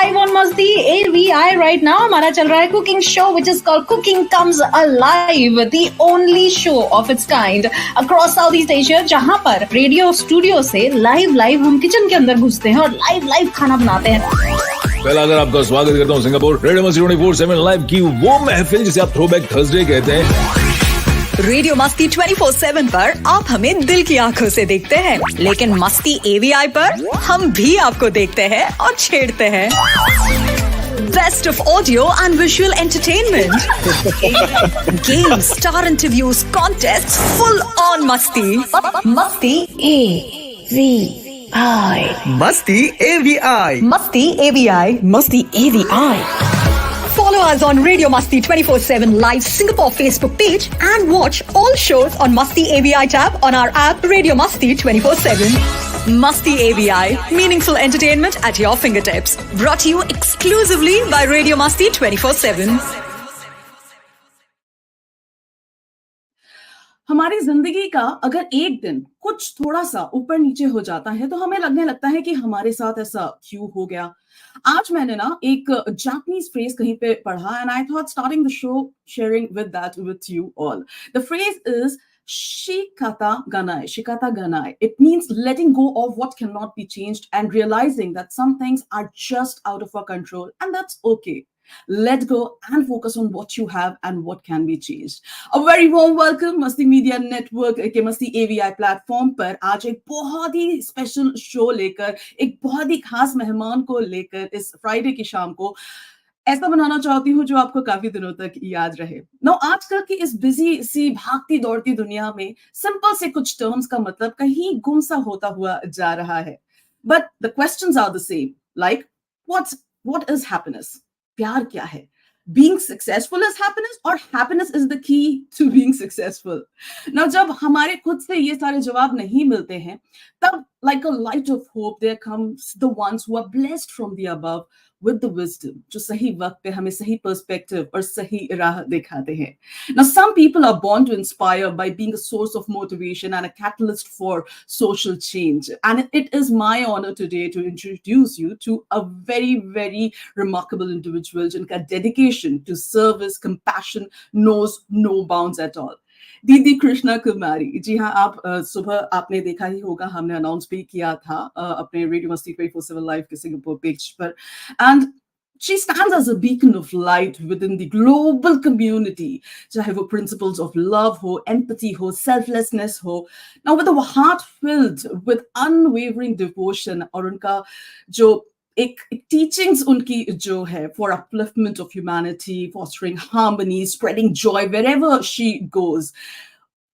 live on Masti AVI right now. हमारा चल रहा है cooking show which is called Cooking Comes Alive, the only show of its kind across Southeast Asia, जहाँ पर radio studio से live हम kitchen के अंदर घुसते हैं और लाइव खाना बनाते हैं। पहला अगर आपका स्वागत करता हूँ सिंगापुर रेडियो मस्ती 24/7 लाइव की वो महफिल जिसे आप थ्रोबैक थर्सडे कहते हैं। रेडियो मस्ती 24/7 पर आप हमें दिल की आंखों से देखते हैं, लेकिन मस्ती एवीआई पर हम भी आपको देखते हैं और छेड़ते हैं। Best of audio and visual entertainment. Games, star interviews, contests, full on Masti. Masti AVI. Masti AVI. Masti AVI. Masti AVI. Follow us on Radio Masti 24/7 live Singapore Facebook page and watch all shows on Masti AVI tab on our app Radio Masti 24/7. Masti AVI, meaningful entertainment at your fingertips. Brought to you exclusively by Radio Masti 24/7. हमारी जिंदगी का अगर एक दिन कुछ थोड़ा सा ऊपर नीचे हो जाता है तो हमें लगने लगता है कि हमारे साथ ऐसा क्यों हो गया। आज मैंने ना एक जापानीज फ्रेज कहीं पे पढ़ा and I thought starting the show sharing with that with you all. The phrase is shikata ganai. Shikata ganai. It means letting go of what cannot be changed and realizing that some things are just out of our control, and that's okay. Let go and focus on what you have and what can be changed. A very warm welcome Masti Media Network के Masti AVI platform पर आज एक बहुत ही special show लेकर, एक बहुत ही खास मेहमान को लेकर इस फ्राइडे की शाम को ऐसा बनाना चाहती हूँ जो आपको काफी दिनों तक याद रहे। नो आजकल की इस बिजी सी भागती दौड़ती दुनिया में सिंपल से कुछ टर्म्स का मतलब कहीं गुमसा होता हुआ जा रहा है। But the questions are the same, like what is happiness? प्यार क्या है? Being successful is happiness or happiness is the key to being successful? Now जब हमारे खुद से ये सारे जवाब नहीं मिलते हैं तब like a light of hope there comes the ones who are blessed from the above with the wisdom जो सही वक्त पे हमें सही perspective और सही राह दिखाते हैं। Now some people are born to inspire by being a source of motivation and a catalyst for social change, and it is my honor today to introduce you to a very remarkable individual जिनका dedication to service, compassion knows no bounds at all. दीदी कृष्णा कुमारी। जी हाँ, आप सुबह आपने देखा ही होगा, हमने announce भी किया था अपने रेडियो मस्ती 24/7 लाइव के सिंगापुर पेज पर, and she stands as a beacon of light within the global community, चाहे वो principles of love हो, empathy हो, selflessness हो, now with a heart filled with unwavering devotion, और उनका जो एक टीचिंग्स उनकी जो है for upliftment of humanity, fostering harmony, spreading joy wherever she goes.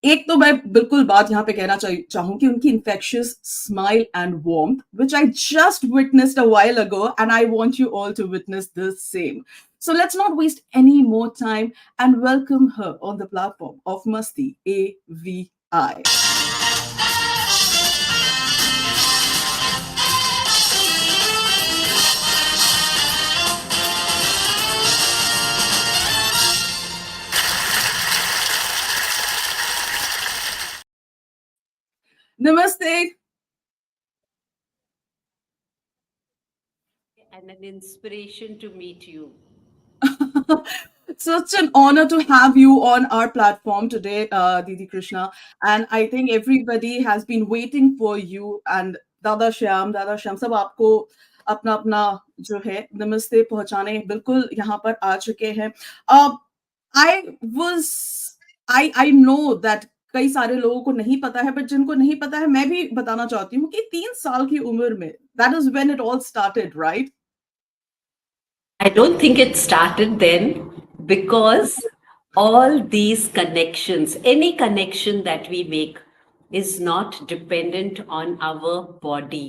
एक तो मैं बिल्कुल बात यहाँ पे कहना चाहूँ कि उनकी infectious smile and warmth, which I just witnessed a while ago, and I want you all to witness the same. So let's not waste any more time and welcome her on the platform of Masti AVI. Namaste. And an inspiration to meet you. Such an honor to have you on our platform today, Didi Krishna. And I think everybody has been waiting for you. And Dada Shyam, सब आपको अपना अपना जो है नमस्ते पहुंचाने बिल्कुल यहाँ पर आ चुके हैं। I know that कई सारे लोगों को नहीं पता है, बट जिनको नहीं पता है मैं भी बताना चाहती हूँ कि 3 साल की उम्र में, that is when it all started, right? I don't think it started then, because all these connections, any connection that we make is not dependent on our body.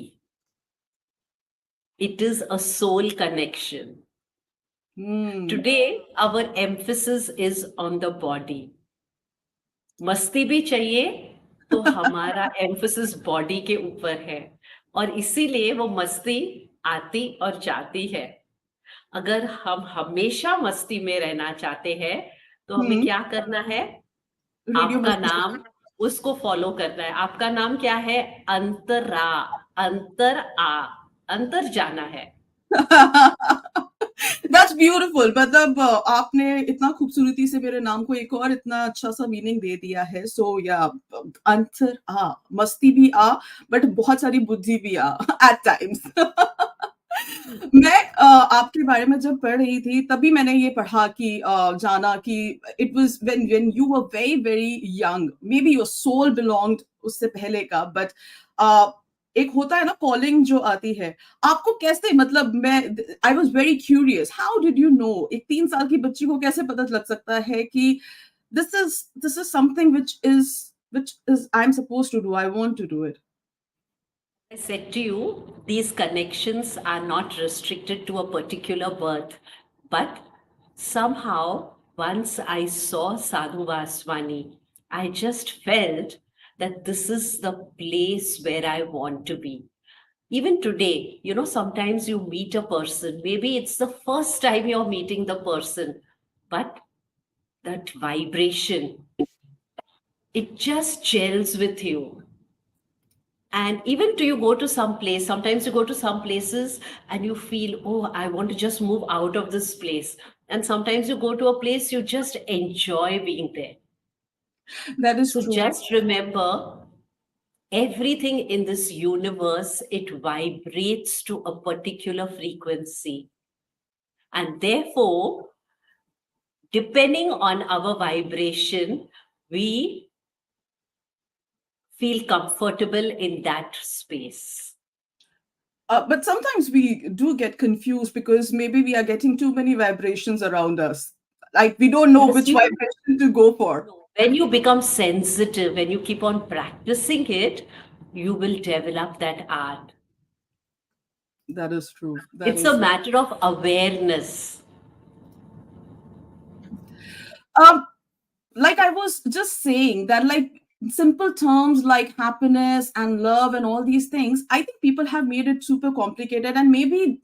It is a soul connection. Today, our emphasis is on the body. मस्ती भी चाहिए तो हमारा emphasis body के ऊपर है, और इसीलिए वो मस्ती आती और जाती है। अगर हम हमेशा मस्ती में रहना चाहते हैं तो हमें क्या करना है? आपका नाम उसको फॉलो करना है। आपका नाम क्या है? अंतर जाना है। That's beautiful. मतलब आपने इतना खूबसूरती से मेरे नाम को एक और इतना अच्छा सा मीनिंग दे दिया है. So yeah, आंसर मस्ती भी बट बहुत सारी बुद्धि भी at times. मैं आपके बारे में जब पढ़ रही थी तभी मैंने ये पढ़ा कि जाना कि it was when you were very very young, maybe your soul belonged उससे पहले का, but एक होता है ना कॉलिंग जो आती है, आपको कैसे, मतलब मैं I was very curious, how did you know, एक 3 साल की बच्ची को कैसे पता लग सकता है कि this is something which is I am supposed to do, I want to do it. I said to you, these connections are not restricted to a particular birth, but somehow once I saw Sadhu Vaswani, I just felt that this is the place where I want to be. Even today, sometimes you meet a person, maybe it's the first time you're meeting the person, but that vibration, it just gels with you. And even do you go to some place, sometimes you go to some places and you feel, oh, I want to just move out of this place. And sometimes you go to a place you just enjoy being there. That is So true. just remember, everything in this universe, it vibrates to a particular frequency. And therefore, depending on our vibration, we feel comfortable in that space. But sometimes we do get confused because maybe we are getting too many vibrations around us. Like we don't know Yes, which vibration to go for. When you become sensitive, when you keep on practicing it, you will develop that art. That is true. It's a matter of awareness. Like I was just saying that, like, simple terms like happiness and love and all these things, I think people have made it super complicated, and maybe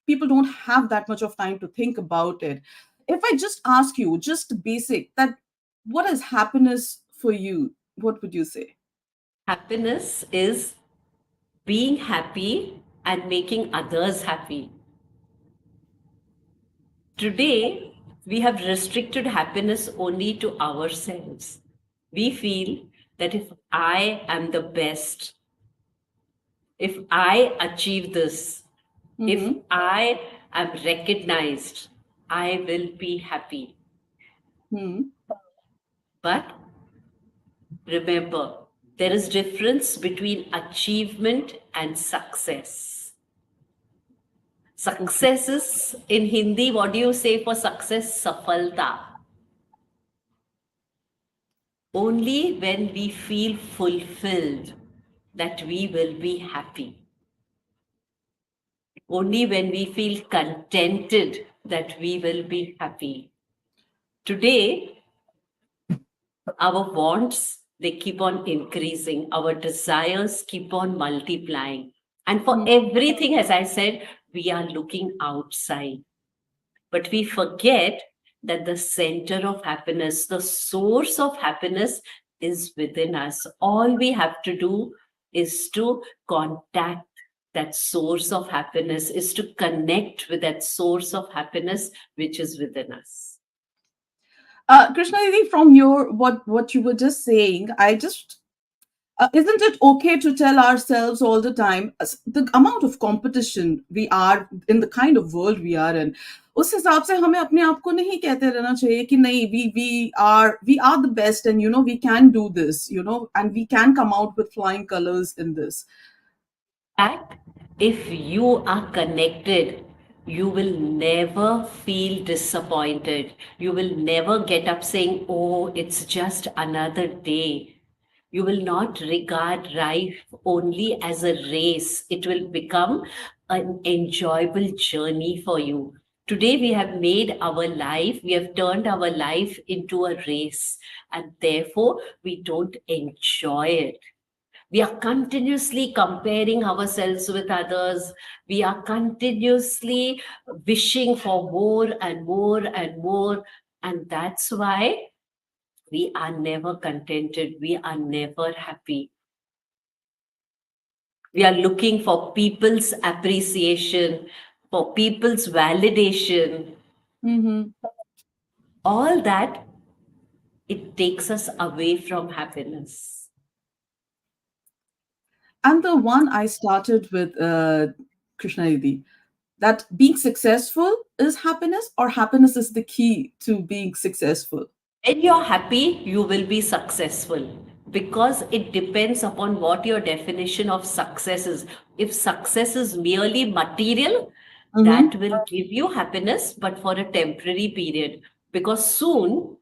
people don't have that much of time to think about it. If I just ask you, just basic, that what is happiness for you, what would you say? Happiness is being happy and making others happy. Today, we have restricted happiness only to ourselves. We feel that if I am the best, if I achieve this, if I am recognized, I will be happy. But remember, there is difference between achievement and success. Success is, in Hindi, what do you say for success? Safalta. Only when we feel fulfilled that we will be happy. Only when we feel contented that we will be happy. Today, our wants, they keep on increasing. Our desires keep on multiplying. And for everything, as I said, we are looking outside. But we forget that the center of happiness, the source of happiness is within us. All we have to do is to contact that source of happiness, is to connect with that source of happiness which is within us. Krishna Didi, from your what you were just saying, I just isn't it okay to tell ourselves all the time the amount of competition we are in, the kind of world we are in, उस हिसाब से हमें अपने आप को नहीं कहते रहना चाहिए कि नहीं, we are the best, and we can do this, and we can come out with flying colors in this. And if you are connected, you will never feel disappointed. You will never get up saying, oh, it's just another day. You will not regard life only as a race. It will become an enjoyable journey for you. Today, we have made our life, we have turned our life into a race, and therefore, we don't enjoy it. We are continuously comparing ourselves with others. We are continuously wishing for more and more and more. And that's why we are never contented. We are never happy. We are looking for people's appreciation. for people's validation, all that, it takes us away from happiness. And the one I started with, Krishna Didi, that being successful is happiness, or happiness is the key to being successful. When you're happy, you will be successful, because it depends upon what your definition of success is. If success is merely material, that will give you happiness, but for a temporary period, because soon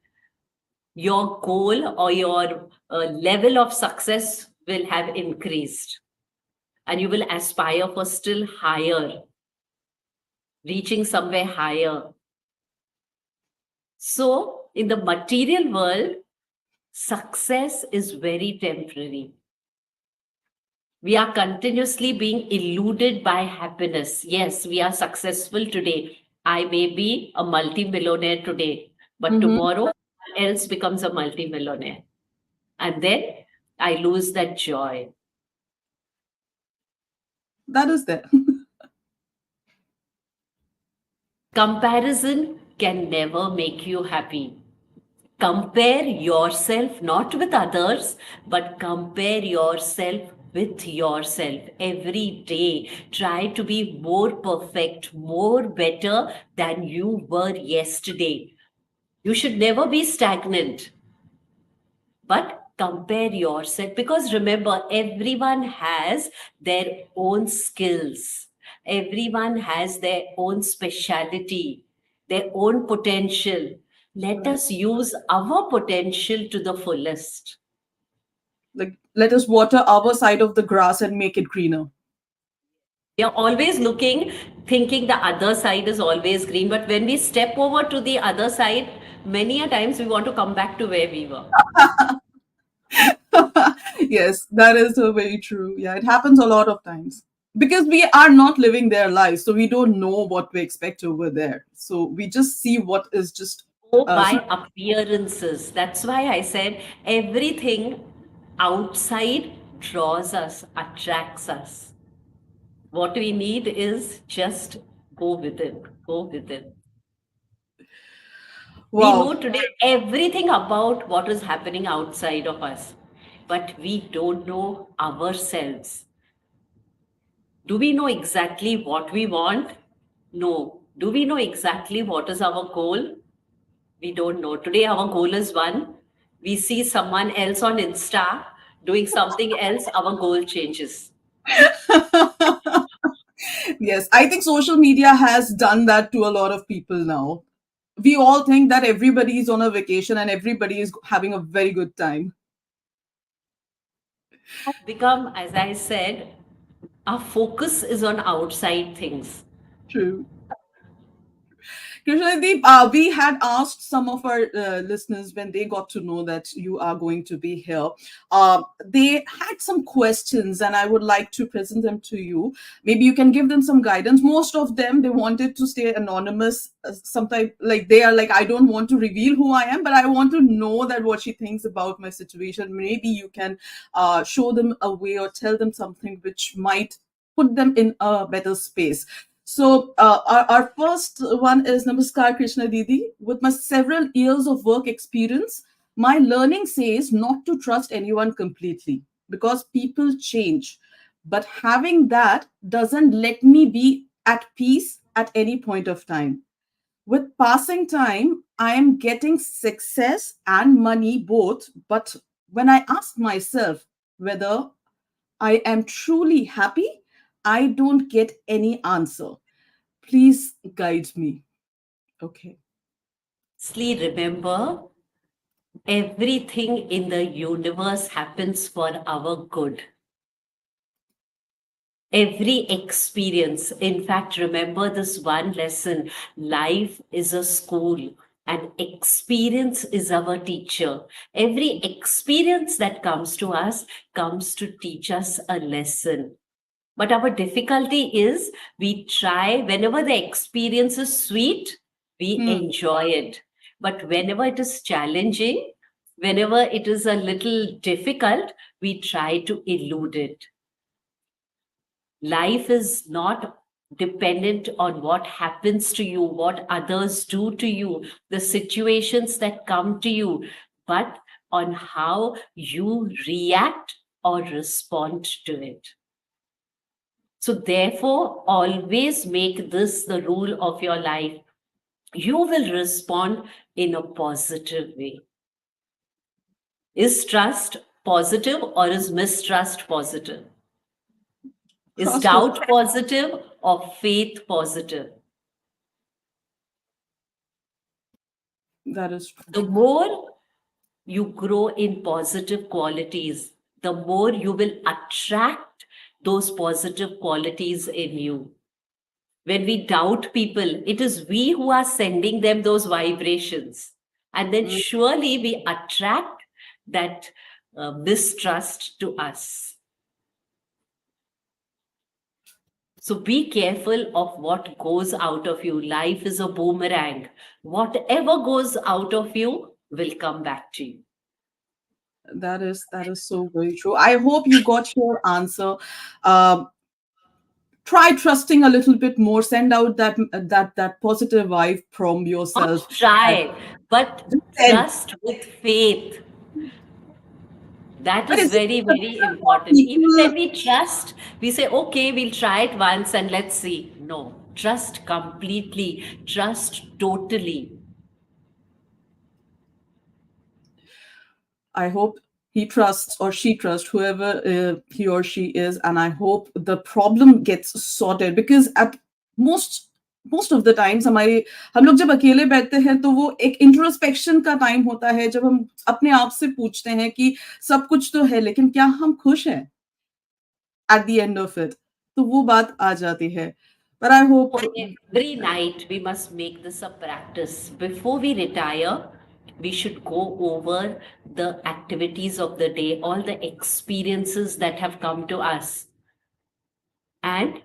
your goal or your level of success will have increased, and you will aspire for still higher, reaching somewhere higher. So, in the material world, success is very temporary. We are continuously being eluded by happiness. Yes, we are successful today. I may be a multi-millionaire today, but tomorrow someone else becomes a multi-millionaire. And then I lose that joy. That is there. Comparison can never make you happy. Compare yourself not with others, but compare yourself with yourself every day. Try to be more perfect, more better than you were yesterday. You should never be stagnant, but compare yourself, because remember, everyone has their own skills, everyone has their own speciality, their own potential. Let us use our potential to the fullest. Like, let us water our side of the grass and make it greener. We are always looking, thinking the other side is always green, but when we step over to the other side, many a times we want to come back to where we were. Yes, that is so very true. Yeah, it happens a lot of times because we are not living their lives, so we don't know what we expect over there. So we just see what is just Go by appearances. That's why I said everything outside draws us, attracts us. What we need is just go within, go within. We know today everything about what is happening outside of us, but we don't know ourselves. Do we know exactly what we want? No. Do we know exactly what is our goal? We don't know. Today, our goal is one. We see someone else on Insta doing something else, our goal changes. Yes, I think social media has done that to a lot of people now. We all think that everybody is on a vacation and everybody is having a very good time. Become, as I said, our focus is on outside things. True. Krishnadeep, we had asked some of our listeners when they got to know that you are going to be here. They had some questions, and I would like to present them to you. Maybe you can give them some guidance. Most of them, they wanted to stay anonymous. Sometimes, like they are like, I don't want to reveal who I am, but I want to know that what she thinks about my situation. Maybe you can show them a way or tell them something which might put them in a better space. So our first one is Namaskar Krishna Didi. With my several years of work experience, my learning says not to trust anyone completely because people change. But having that doesn't let me be at peace at any point of time. With passing time, I am getting success and money both. But when I ask myself whether I am truly happy, I don't get any answer. Please guide me. Okay. Remember, everything in the universe happens for our good. Every experience, in fact, remember this one lesson: life is a school and experience is our teacher. Every experience that comes to us comes to teach us a lesson. But our difficulty is we try, whenever the experience is sweet, we enjoy it. But whenever it is challenging, whenever it is a little difficult, we try to elude it. Life is not dependent on what happens to you, what others do to you, the situations that come to you, but on how you react or respond to it. So, therefore, always make this the rule of your life. You will respond in a positive way. Is trust positive or is mistrust positive? Is doubt positive or faith positive? That is true. The more you grow in positive qualities, the more you will attract those positive qualities in you. When we doubt people, it is we who are sending them those vibrations. And then surely we attract that mistrust to us. So be careful of what goes out of you. Life is a boomerang. Whatever goes out of you will come back to you. That is so very true. I hope you got your answer. Try trusting a little bit more. Send out that positive vibe from yourself. Not try, but trust with faith. That is very, very important. Even when we trust, we say, okay, we'll try it once and let's see. No, trust completely, trust totally. I hope he trusts or she trusts whoever he or she is, and I hope the problem gets sorted, because at most of the times हम लोग जब अकेले बैठते हैं तो वो एक introspection का टाइम होता है, जब हम अपने आप से पूछते हैं कि सब कुछ तो है लेकिन क्या हम खुश हैं at the end of it. तो वो बात आ जाती है. But I hope every night we must make this a practice. Before we retire, we should go over the activities of the day, all the experiences that have come to us, and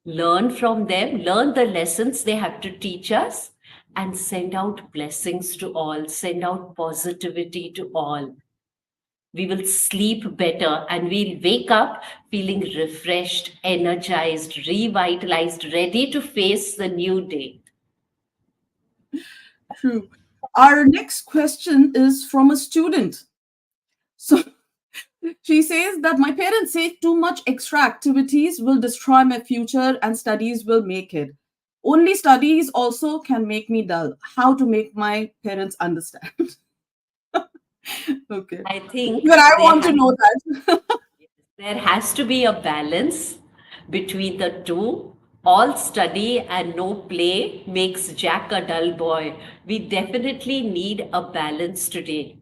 learn from them, learn the lessons they have to teach us, and send out blessings to all, send out positivity to all. We will sleep better and we'll wake up feeling refreshed, energized, revitalized, ready to face the new day. True. Our next question is from a student. So she says that my parents say too much extra activities will destroy my future and studies will make it. Only studies also can make me dull. How to make my parents understand? Okay. I think but I want to know that. There has to be a balance between the two. All study and no play makes Jack a dull boy. We definitely need a balance today.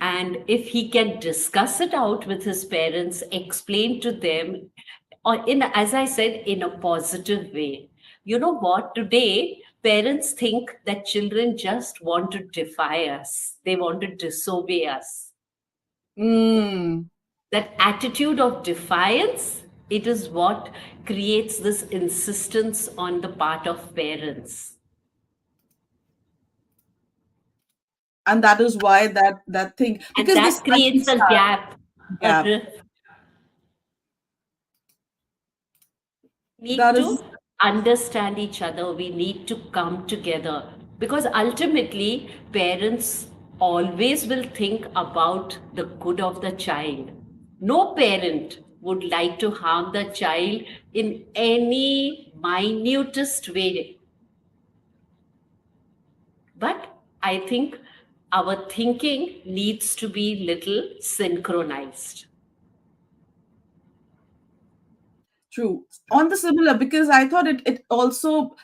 And if he can discuss it out with his parents, explain to them, or as I said, in a positive way. You know what? Today, parents think that children just want to defy us. They want to disobey us. That attitude of defiance, it is what creates this insistence on the part of parents. And that is why that thing, because and that creates a gap. A rift. We need to understand each other. We need to come together, because ultimately parents always will think about the good of the child. No parent would like to harm the child in any minutest way. But I think our thinking needs to be little synchronized. True. On the similar, because I thought it also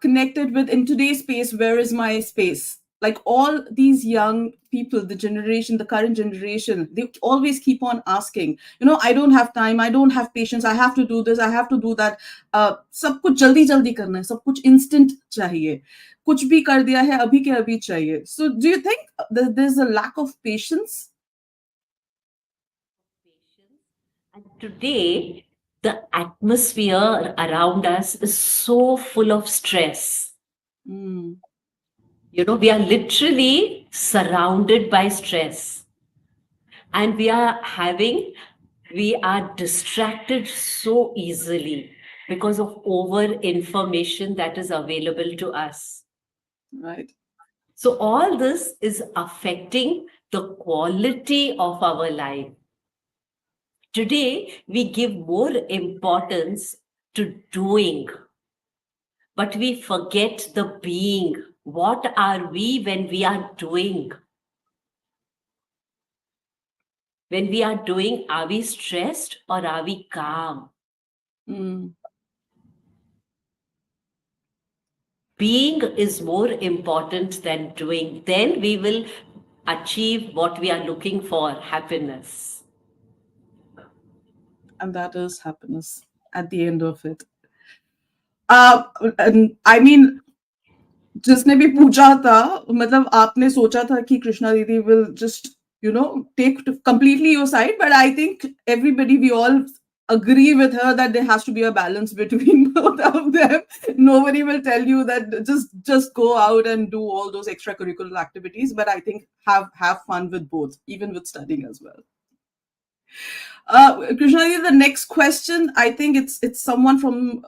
connected with, in today's space, where is my space? Like all these young people, the current generation, they always keep on asking, I don't have time, I don't have patience, I have to do this, I have to do that. सब कुछ जल्दी जल्दी करना है, सब कुछ instant चाहिए, कुछ भी कर दिया है अभी के अभी चाहिए. So do you think that there's a lack of patience? And today, the atmosphere around us is so full of stress. We are literally surrounded by stress. And we are having we are distracted so easily because of over information that is available to us. Right. So all this is affecting the quality of our life. Today, we give more importance to doing, but we forget the being. What are we when we are doing? When we are doing, are we stressed or are we calm? Mm. Being is more important than doing. Then we will achieve what we are looking for, happiness. And that is happiness at the end of it. I mean, जिसने भी पूछा था, मतलब आपने सोचा था कि कृष्णा दीदी will just, take completely your side, but I think everybody, we all agree with her that there has to be a balance between both of them. Nobody will tell you that just go out and do all those extracurricular activities, but I think have fun with both, even with studying as well. Krishna, the next question, I think it's someone from,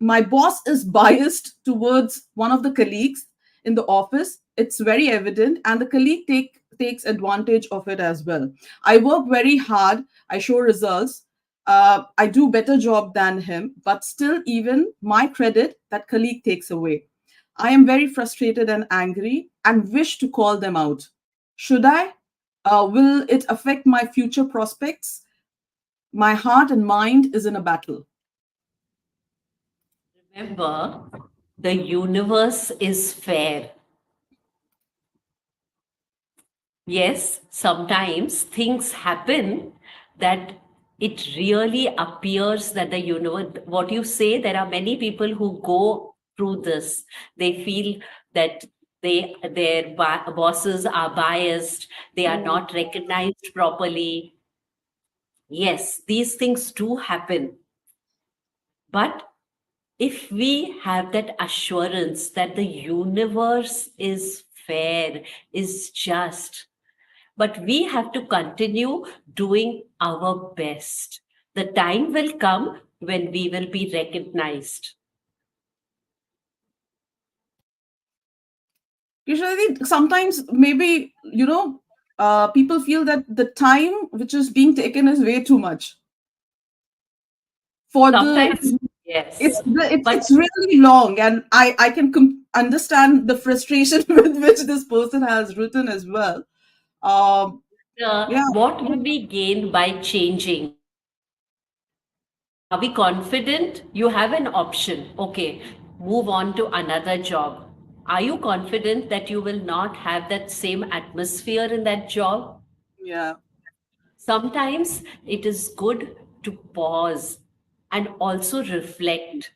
my boss is biased towards one of the colleagues in the office. It's very evident, and the colleague takes advantage of it as well. I work very hard. I show results. I do better job than him, but still, even my credit, that colleague takes away. I am very frustrated and angry and wish to call them out. Should I? Will it affect my future prospects? My heart and mind is in a battle. Remember, the universe is fair. Yes, sometimes things happen that it really appears that the universe, what you say, there are many people who go through this. They feel that their bosses are biased, they are not recognized properly. Yes, these things do happen. But if we have that assurance that the universe is fair, is just, but we have to continue doing our best. The time will come when we will be recognized. Usually, sometimes maybe, people feel that the time which is being taken is way too much. For Sometimes, the yes. it's really long, and I can understand the frustration with which this person has written as well. Yeah. What will we gain by changing? Are we confident? You have an option. Okay, move on to another job. Are you confident that you will not have that same atmosphere in that job? Yeah. Sometimes it is good to pause and also reflect.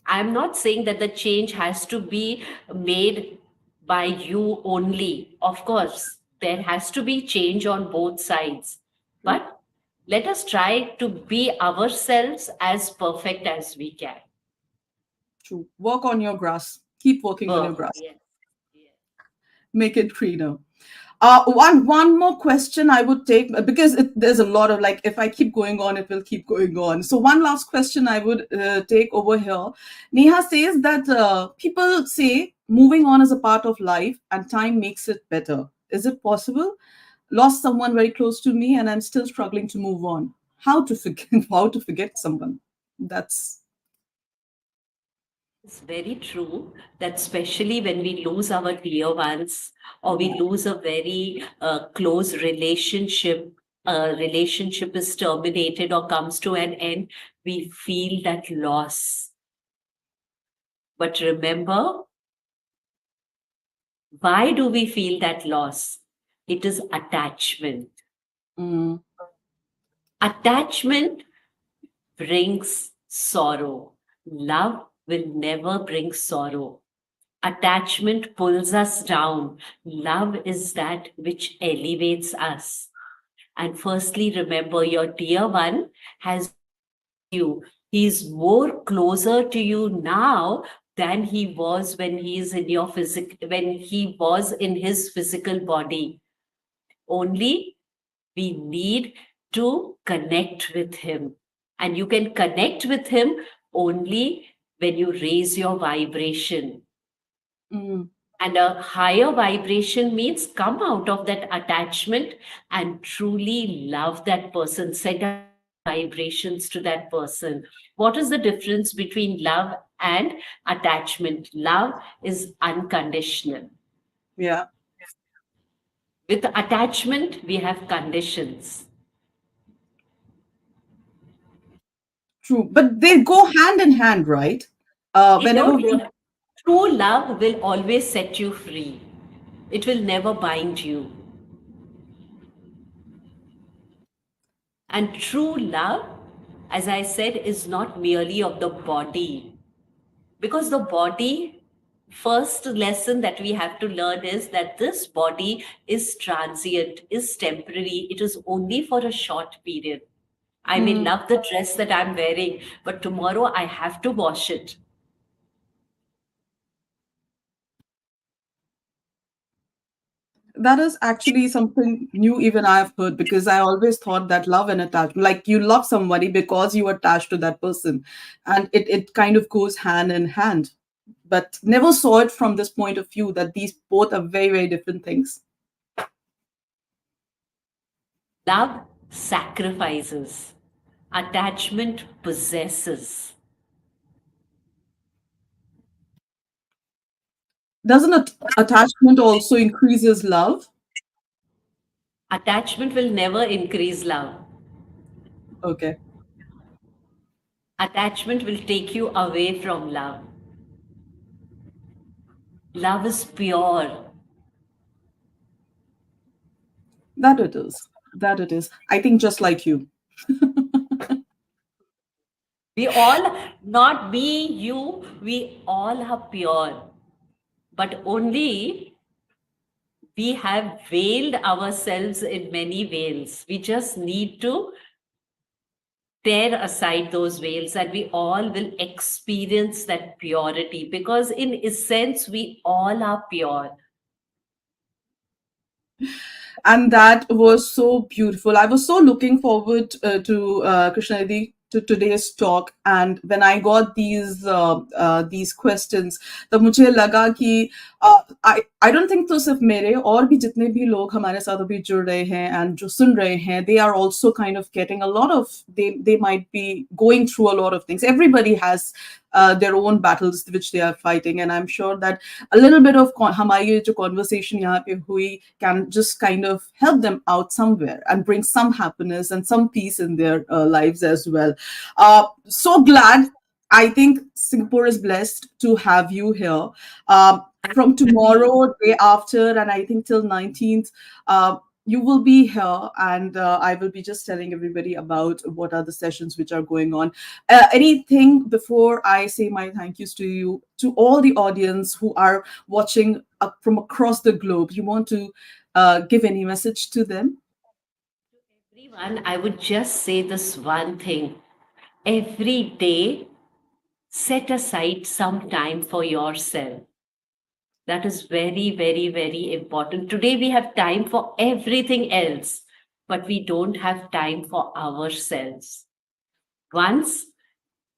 I'm not saying that the change has to be made by you only. Of course, there has to be change on both sides. But let us try to be ourselves as perfect as we can. True. Work on your grass. Keep working on your grass. Yes. Make it greener. One more question I would take, because there's a lot of, like, if I keep going on, it will keep going on. So one last question I would take over here. Neha says that people say moving on is a part of life and time makes it better. Is it possible? Lost someone very close to me and I'm still struggling to move on. How to forget? How to forget someone? That's It's very true that especially when we lose our dear ones or we lose a very close relationship, a relationship is terminated or comes to an end, we feel that loss. But remember, why do we feel that loss? It is attachment. Attachment brings sorrow. Love will never bring sorrow. Attachment pulls us down. Love is that which elevates us. And firstly, remember your dear one has you. He's more closer to you now than he was when he's in your when he was in his physical body. Only we need to connect with him. And you can connect with him only when you raise your vibration. And a higher vibration means come out of that attachment and truly love that person, send vibrations to that person. What is the difference between love and attachment? Love is unconditional. Yeah. With attachment, we have conditions. True, but they go hand in hand, right? True love will always set you free. It will never bind you. And true love, as I said, is not merely of the body. Because the body, first lesson that we have to learn is that this body is transient, is temporary. It is only for a short period. I may love the dress that I'm wearing, but tomorrow I have to wash it. That is actually something new even I've heard, because I always thought that love and attachment, like you love somebody because you attach to that person, and it kind of goes hand in hand, but never saw it from this point of view that these both are very, very different things. Love sacrifices. Attachment possesses. Doesn't attachment also increases love? Attachment will never increase love. Okay. Attachment will take you away from love. Love is pure. That it is. That it is. I think just like you. We all, not me, you, we all are pure. But only we have veiled ourselves in many veils. We just need to tear aside those veils and we all will experience that purity, because in essence, we all are pure. And that was so beautiful. I was so looking forward to Krishna Didi, to today's talk, and when I got these questions, तो मुझे लगा कि I don't think तो सिर्फ मेरे और भी जितने भी लोग हमारे साथ अभी जुड़ रहे हैं and जो सुन रहे हैं, they are also kind of getting a lot of, they might be going through a lot of things. Everybody has their own battles which they are fighting, and I'm sure that a little bit of हमारी जो conversation यहाँ पे हुई can just kind of help them out somewhere and bring some happiness and some peace in their lives as well. So glad. I think Singapore is blessed to have you here. From tomorrow, day after, and I think till 19th, you will be here, and I will be just telling everybody about what are the sessions which are going on. Anything before I say my thank yous to you, to all the audience who are watching from across the globe, you want to give any message to them? Everyone, I would just say this one thing. Every day, set aside some time for yourself. That is very, very, very important. Today we have time for everything else, but we don't have time for ourselves. Once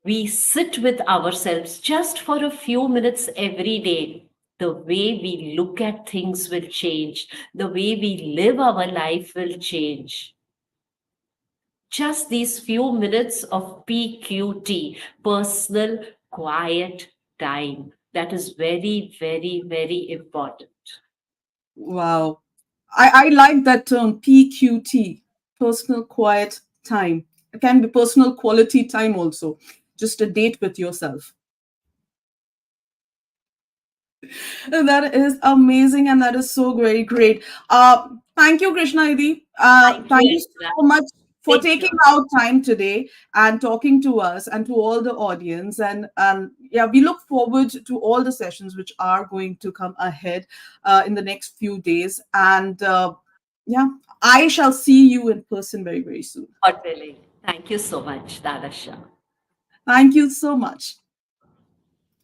we sit with ourselves just for a few minutes every day, the way we look at things will change. The way we live our life will change. Just these few minutes of PQT, personal quiet time. That is very, very, very important. Wow. I like that term, PQT, personal quiet time. It can be personal quality time also, just a date with yourself. That is amazing, and that is so very great. Thank you, Krishna Didi. Thank you so much for taking out time today and talking to us and to all the audience. And yeah, we look forward to all the sessions which are going to come ahead in the next few days. And yeah, I shall see you in person very, very soon. God willing. Thank you so much, Dadasha. Thank you so much.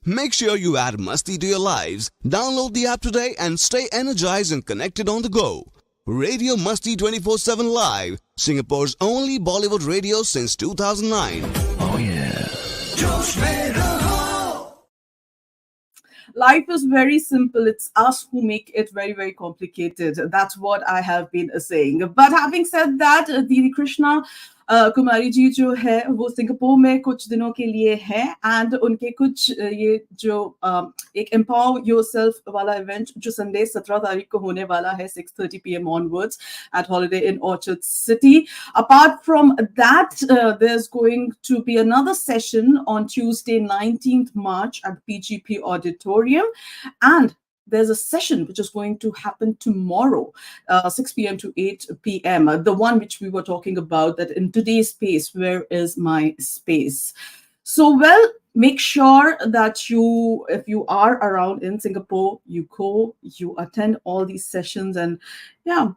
Make sure you add Masti to your lives. Download the app today and stay energized and connected on the go. Radio Masti 24/7 Live, Singapore's only Bollywood radio since 2009. Oh yeah. Life is very simple. It's us who make it very, very complicated. That's what I have been saying. But having said that, Didi Krishna Kumari ji जो है वो Singapore में कुछ दिनों के लिए है and उनके कुछ ये जो एक एम्पावर योरसेल्फ वाला इवेंट जो संडे 17 तारीख को होने वाला है 6:30 PM onwards at Holiday Inn Orchard City. Apart from that, there's going to be another session on Tuesday 19th March at PGP Auditorium, and there's a session which is going to happen tomorrow, 6 PM to 8 PM. The one which we were talking about, that in today's space, where is my space? So, well, make sure that if you are around in Singapore, you attend all these sessions, and yeah,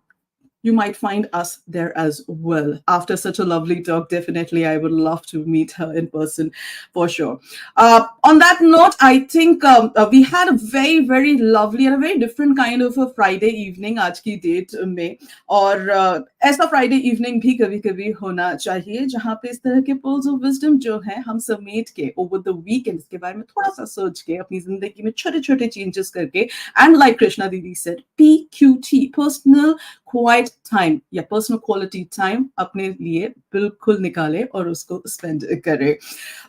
you might find us there as well. After such a lovely talk, definitely I would love to meet her in person for sure. On that note, I think we had a very, very lovely and a very different kind of a Friday evening आज की date में, और ऐसा Friday evening भी कभी-कभी होना चाहिए जहाँ पे इस तरह के pearls of wisdom जो हैं हम समेट के over the weekend इसके बारे में थोड़ा सा सोच के अपनी जिंदगी में छोटे-छोटे changes करके, and like Krishna Didi said, PQT, personal quiet time या personal quality time अपने लिए बिल्कुल निकाले और उसको spend करे,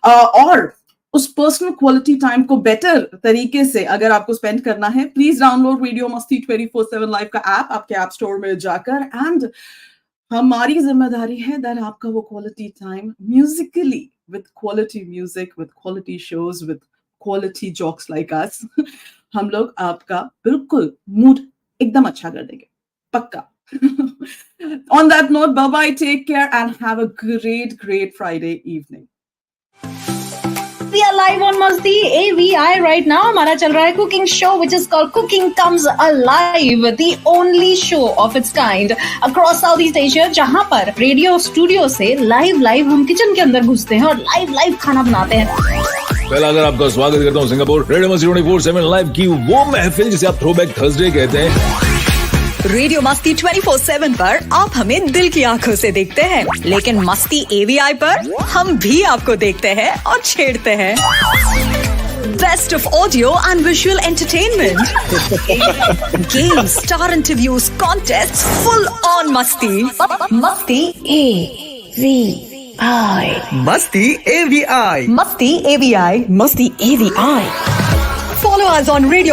और उस पर्सनल क्वालिटी टाइम को बेटर तरीके से अगर आपको स्पेंड करना है, प्लीज डाउनलोड रेडियो मस्ती 24/7 लाइव का ऐप आपके ऐप स्टोर में जाकर, एंड हमारी जिम्मेदारी है दैट आपका वो quality time musically with quality music, with quality shows, with quality jokes like us, हम लोग आपका बिल्कुल मूड एकदम अच्छा कर देंगे, पक्का. On that note, bye bye, take care, and have a great Friday evening. We are live on Masti AVI right now. हमारा चल रहा है cooking show which is called Cooking Comes Alive, the only show of its kind across Southeast Asia, जहाँ पर radio studio से live हम kitchen के अंदर घुसते हैं और लाइव खाना बनाते हैं. पहला अगर आपका स्वागत करता हूँ सिंगापुर रेडियो मस्ती 24/7 लाइव की वो महफिल जिसे आप थ्रोबैक थर्सडे कहते हैं. रेडियो मस्ती 24/7 पर आप हमें दिल की आंखों से देखते हैं, लेकिन मस्ती AVI पर हम भी आपको देखते हैं और छेड़ते हैं. Best of audio and visual entertainment, games, star interviews, contests, full on Masti. Masti AVI. Masti AVI. Masti AVI. Masti AVI. Follow us on Radio